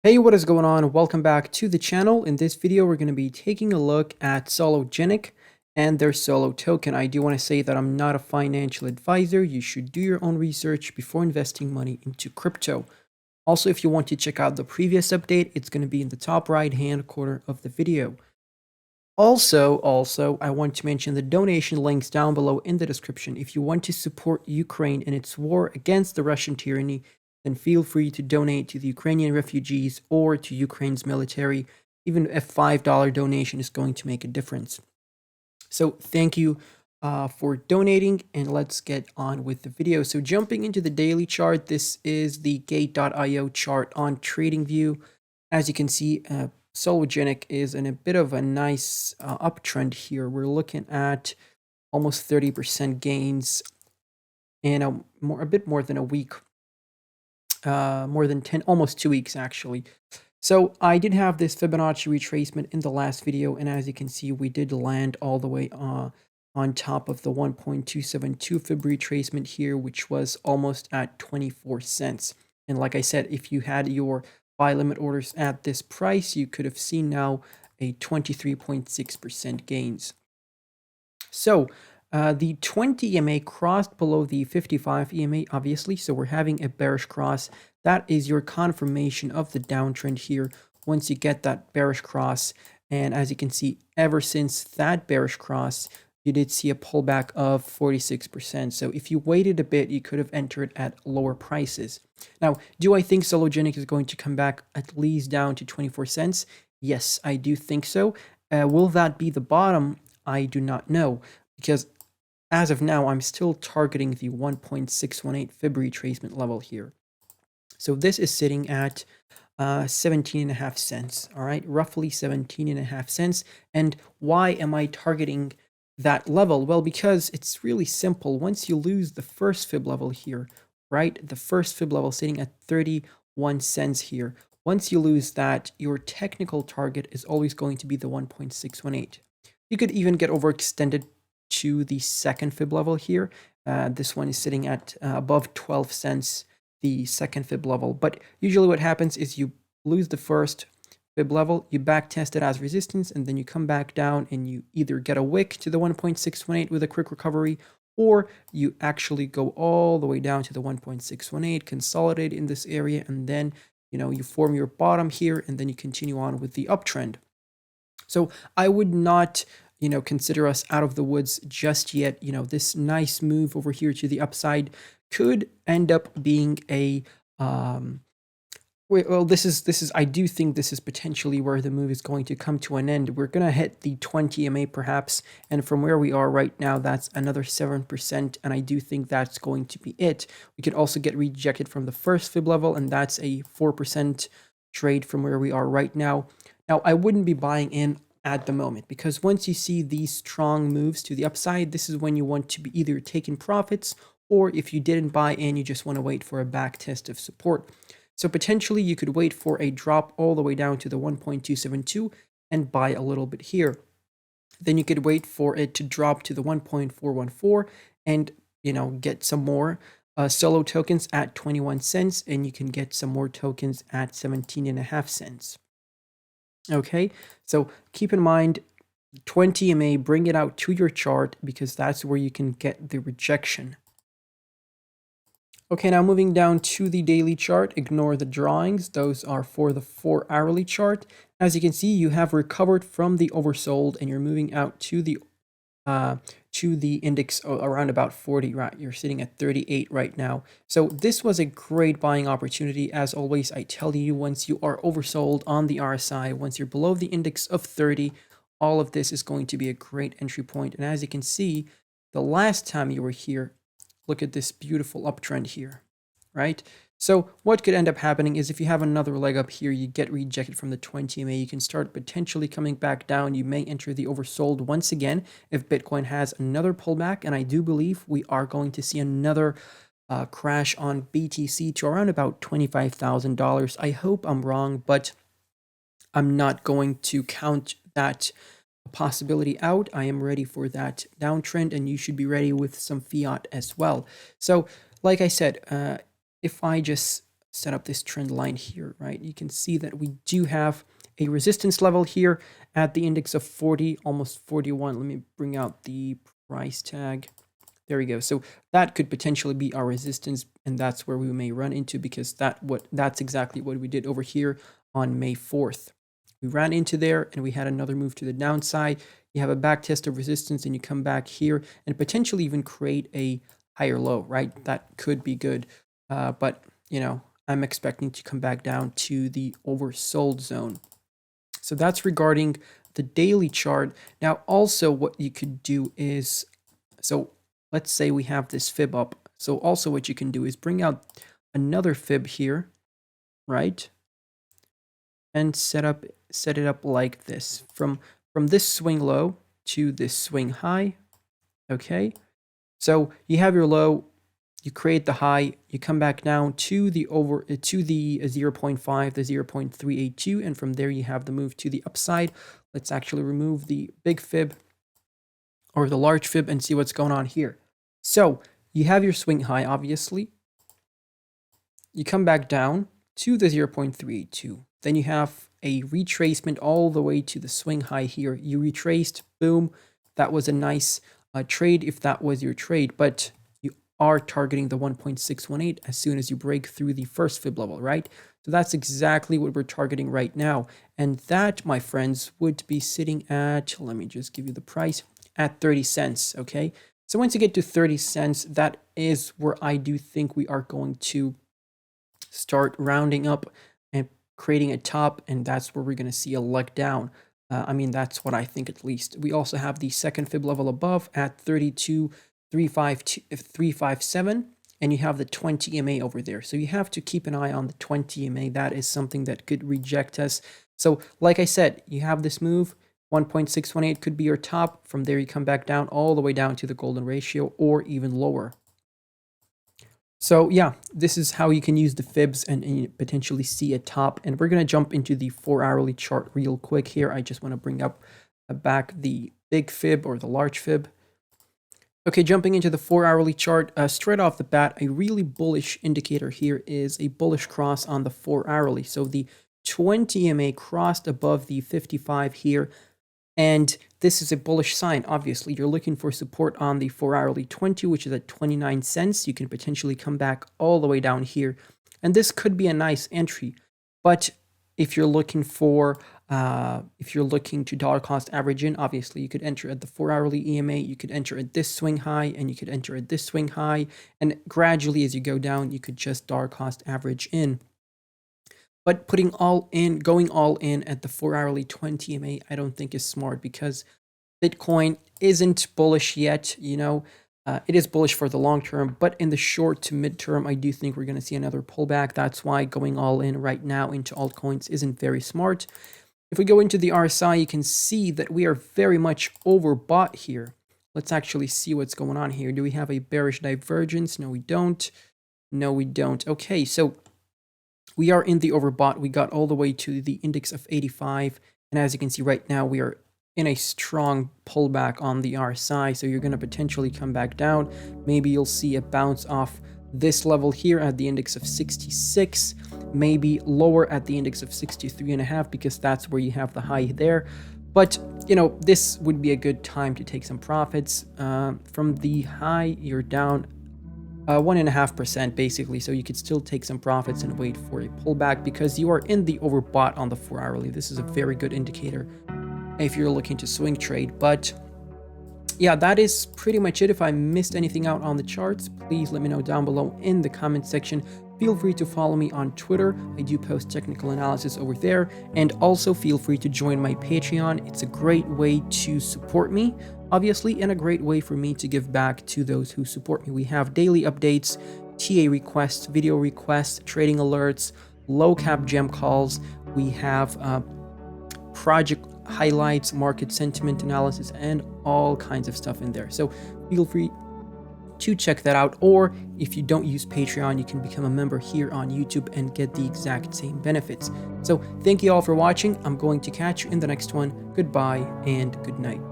Hey, what is going on? Welcome back to the channel. In this video, we're going to be taking a look at Sologenic and their Solo token. I do want to say that I'm not a financial advisor. You should do your own research before investing money into crypto. Also, if you want to check out the previous update, it's going to be in the top right-hand corner of the video. Also, I want to mention the donation links down below in the description. If you want to support Ukraine in its war against the Russian tyranny, then feel free to donate to the Ukrainian refugees or to Ukraine's military. Even a $5 donation is going to make a difference. So thank you for donating, and let's get on with the video. So jumping into the daily chart, this is the Gate.io chart on TradingView. As you can see, Sologenic is in a bit of a nice uptrend here. We're looking at almost 30% gains in a bit more than a week, more than 10, almost 2 weeks actually. So I did have this Fibonacci retracement in the last video, and as you can see, we did land all the way on top of the 1.272 Fib retracement here, which was almost at 24 cents. And like I said, if you had your buy limit orders at this price, you could have seen now a 23.6% gains. So the 20 EMA crossed below the 55 EMA, obviously, so we're having a bearish cross. That is your confirmation of the downtrend here once you get that bearish cross. And as you can see, ever since that bearish cross, you did see a pullback of 46%. So if you waited a bit, you could have entered at lower prices. Now, do I think Sologenic is going to come back at least down to 24 cents? Yes, I do think so. Will that be the bottom? I do not know, because as of now, I'm still targeting the 1.618 Fib retracement level here. So this is sitting at 17.5 cents, all right, roughly 17.5 cents. And why am I targeting that level? Well, because it's really simple. Once you lose the first Fib level here, right, the first Fib level sitting at 31 cents here, once you lose that, your technical target is always going to be the 1.618. You could even get overextended to the second Fib level here. This one is sitting at above 12 cents, the second Fib level. But usually what happens is you lose the first Fib level, you back test it as resistance, and then you come back down and you either get a wick to the 1.618 with a quick recovery, or you actually go all the way down to the 1.618, consolidate in this area, and then you form your bottom here, and then you continue on with the uptrend. So I would not consider us out of the woods just yet. This nice move over here to the upside could end up being a well, I do think this is potentially where the move is going to come to an end. We're going to hit the 20 EMA perhaps, and from where we are right now, that's another 7%, and I do think that's going to be it. We could also get rejected from the first Fib level, and that's a 4% trade from where we are right now. Now, I wouldn't be buying in at the moment, because once you see these strong moves to the upside, this is when you want to be either taking profits, or if you didn't buy in, you just want to wait for a back test of support. So potentially you could wait for a drop all the way down to the 1.272 and buy a little bit here. Then you could wait for it to drop to the 1.414 and get some more Solo tokens at 21 cents, and you can get some more tokens at 17.5 cents. Okay, so keep in mind 20 EMA, bring it out to your chart, because that's where you can get the rejection. Okay, now moving down to the daily chart, ignore the drawings. Those are for the 4-hourly chart. As you can see, you have recovered from the oversold, and you're moving out to the index around about 40, right? You're sitting at 38 right now. So this was a great buying opportunity. As always, I tell you, once you are oversold on the RSI, once you're below the index of 30, all of this is going to be a great entry point. And as you can see, the last time you were here, look at this beautiful uptrend here, right? So what could end up happening is if you have another leg up here, you get rejected from the 20 EMA, you can start potentially coming back down. You may enter the oversold once again if Bitcoin has another pullback, and I do believe we are going to see another crash on BTC to around about $25,000. I hope I'm wrong, but I'm not going to count that possibility out. I am ready for that downtrend, and you should be ready with some fiat as well. So like I said, if I just set up this trend line here, right? You can see that we do have a resistance level here at the index of 40, almost 41. Let me bring out the price tag. There we go. So that could potentially be our resistance, and that's where we may run into, because that's exactly what we did over here on May 4th. We ran into there and we had another move to the downside. You have a back test of resistance and you come back here and potentially even create a higher low, right? That could be good. But, you know, I'm expecting to come back down to the oversold zone. So that's regarding the daily chart. Now, also what you could do is, so let's say we have this fib up. So also what you can do is bring out another fib here, right? And set it up like this, from this swing low to this swing high. Okay, so you have your low, you create the high, you come back down to the 0.5, the 0.382, and from there you have the move to the upside. Let's actually remove the big fib or the large fib and see what's going on here. So you have your swing high, obviously. You come back down to the 0.382. Then you have a retracement all the way to the swing high here. You retraced, boom. That was a nice trade if that was your trade, but you are targeting the 1.618 as soon as you break through the first fib level, right? So that's exactly what we're targeting right now. And that, my friends, would be sitting at, let me just give you the price, at 30 cents, okay? So once you get to 30 cents, that is where I do think we are going to start rounding up and creating a top, and that's where we're going to see a leg down. I mean, that's what I think at least. We also have the second fib level above at 32,357, and you have the 20 EMA over there. So you have to keep an eye on the 20 EMA. That is something that could reject us. So like I said, you have this move, 1.618 could be your top. From there, you come back down all the way down to the golden ratio or even lower. So yeah, this is how you can use the fibs and potentially see a top. And we're going to jump into the 4-hourly chart real quick here. I just want to bring up back the big fib or the large fib. Okay, jumping into the 4-hourly chart, straight off the bat, a really bullish indicator here is a bullish cross on the 4-hourly. So the 20 EMA crossed above the 55 here. And this is a bullish sign. Obviously, you're looking for support on the 4-hourly 20, which is at 29 cents. You can potentially come back all the way down here. And this could be a nice entry. But if you're looking for, if you're looking to dollar cost average in, obviously you could enter at the 4-hourly EMA, you could enter at this swing high, and you could enter at this swing high. And gradually as you go down, you could just dollar cost average in. But going all in at the 4-hourly 20 EMA, I don't think is smart, because Bitcoin isn't bullish yet. You know, it is bullish for the long term, but in the short to mid term, I do think we're going to see another pullback. That's why going all in right now into altcoins isn't very smart. If we go into the RSI, you can see that we are very much overbought here. Let's actually see what's going on here. Do we have a bearish divergence? No, we don't. No, we don't. Okay, so we are in the overbought. We got all the way to the index of 85. And as you can see right now, we are in a strong pullback on the RSI. So you're going to potentially come back down. Maybe you'll see a bounce off this level here at the index of 66, maybe lower at the index of 63.5, because that's where you have the high there. But, you know, this would be a good time to take some profits. From the high, you're down 1.5% basically, so you could still take some profits and wait for a pullback, because you are in the overbought on the 4-hourly. This is a very good indicator if you're looking to swing trade. But yeah, that is pretty much it. If I missed anything out on the charts, please let me know down below in the comment section. Feel free to follow me on Twitter. I do post technical analysis over there. And also feel free to join my Patreon. It's a great way to support me, obviously, and a great way for me to give back to those who support me. We have daily updates, TA requests, video requests, trading alerts, low cap gem calls. We have project highlights, market sentiment analysis, and all kinds of stuff in there. So feel free to check that out. Or if you don't use Patreon, you can become a member here on YouTube and get the exact same benefits. So thank you all for watching. I'm going to catch you in the next one. Goodbye and good night.